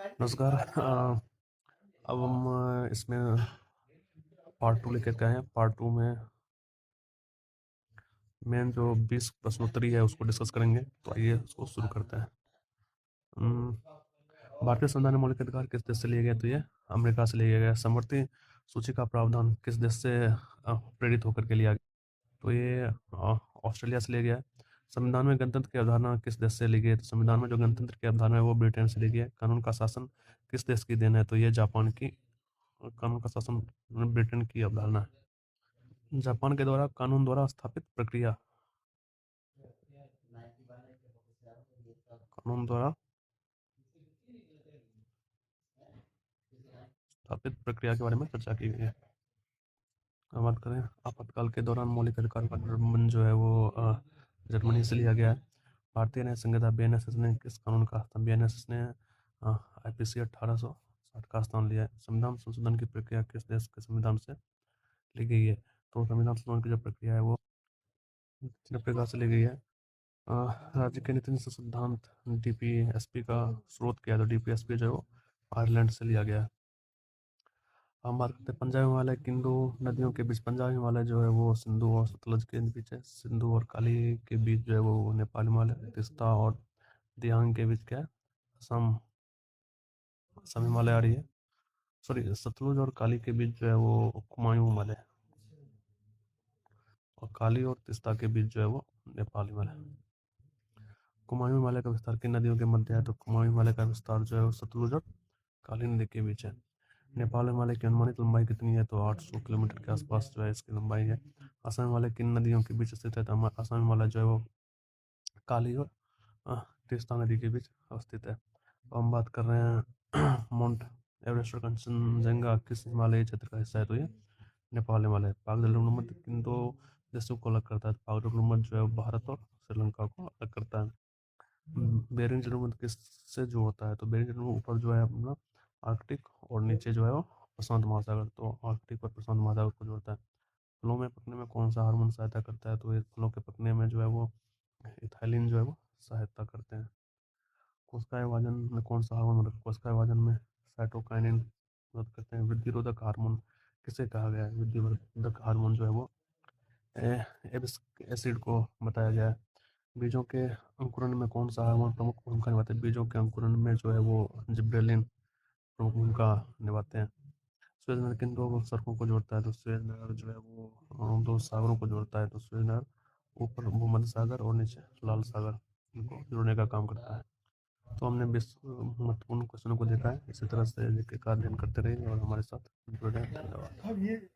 नमस्कार। अब हम इसमें पार्ट 2 लेकर के आए हैं। पार्ट 2 में मेन जो 20 प्रश्नोत्तरी है उसको डिस्कस करेंगे। तो आइए उसको शुरू करते हैं। अम, भारतीय संविधान में मौलिक अधिकार किस देश से लिए गए? तो ये अमेरिका से लिया गया। समवर्ती सूची का प्रावधान किस देश से प्रेरित होकर के लिया गया? तो ये ऑस्ट्रेलिया से लिया गया है। संविधान में गणतंत्र की अवधारणा किस देश से ली गई है? तो संविधान में जो गणतंत्र की अवधारणा है वो ब्रिटेन से ली गई है। कानून का शासन किस देश की देन है? तो ये जापान की। कानून का शासन ब्रिटेन की अवधारणा है। जापान के द्वारा कानून द्वारा स्थापित प्रक्रिया, कानून द्वारा स्थापित प्रक्रिया के बारे में चर्चा की गई है। अब बात करें आपातकाल के दौरान मौलिक अधिकार का निर्वहन जो है वो जर्मनी से लिया गया है। भारतीय न्याय संहिता बीएनएस ने किस कानून का स्थान? बीएनएस ने आईपीसी 1860 का स्थान लिया है। संविधान संशोधन की प्रक्रिया किस देश के संविधान से ली गई है? तो संविधान संशोधन की जो प्रक्रिया है वो दक्षिण अफ्रीका से ली गई है। राज्य के नीति निषेध सिद्धांत डीपीएसपी का स्रोत क्या है? तो डीपीएसपी जो है वो आयरलैंड से लिया गया है। हम बात करते हैं पंजाब हिमालय किन दो नदियों के बीच? पंजाब हिमालय जो है वो सिंधु और सतलज के बीच है। सिंधु और काली के बीच जो है वो नेपाल हिमालय। तिस्ता और दियांग के बीच क्या है? असम, असम हिमालय आ रही है। सॉरी, सतलुज और काली के बीच जो है वो कुमायूं हिमालय है। और काली और तिस्ता के बीच जो है वो नेपाल हिमालय। कुमायूं हिमालय का विस्तार किन नदियों के मध्य है? तो कुमायूं हिमालय का विस्तार जो है वो सतलुज और काली नदी के बीच है। नेपाल हिमालय की अनुमानित लंबाई कितनी है? तो 800 किलोमीटर के आसपास जो है इसकी लंबाई है। असम हिमालय किन नदियों के बीच स्थित है? तो असम हिमालय जो है वो काली और तीस्ता नदी के बीच अवस्थित है। तो हम बात कर रहे हैं माउंट एवरेस्ट और कंचनजंगा किस हिमालयी क्षेत्र का हिस्सा है? तो ये नेपाल हिमालय। पाक जलप्रपात किन दो देशों को अलग करता है? तो पाक जलप्रपात जो है वो भारत और श्रीलंका को अलग करता है। बेरिंग जलप्रपात किससे जोड़ता है? तो बेरिंग जलप्रपात ऊपर जो है अपना आर्कटिक और नीचे जो है वो प्रशांत महासागर। तो आर्कटिक और प्रशांत महासागर को जोड़ता है। फलों में पकने में कौन सा हार्मोन सहायता करता है? तो ये फलों के पकने में जो है वो इथाइलिन जो है वो सहायता करते हैं। कोशिका विभाजन में कौन सा हार्मोन मदद? कोशिका विभाजन में साइटोकाइनिन मदद करते हैं। वृद्धिरोधक हार्मोन किसे कहा गया है? वृद्धिरोधक हार्मोन जो है वो एबिस्क एसिड को बताया गया है। बीजों के अंकुरण में कौन सा हार्मोन प्रमुख भूमिका निभाते हैं? बीजों के अंकुरण में जो है वो जिब्रेलिन प्रमुख भूमिका निभाते हैं। सुएज नहर किन दो सड़कों को जोड़ता है? तो सुएज नहर जो है वो दो सागरों को जोड़ता है। तो सुएज नहर ऊपर भूमध्य सागर और नीचे लाल सागर को जोड़ने का काम करता है। तो हमने 20 महत्वपूर्ण क्वेश्चनों को देखा है। इसी तरह से जीके का अध्ययन करते रहिए और हमारे साथ जुड़े रहें। धन्यवाद।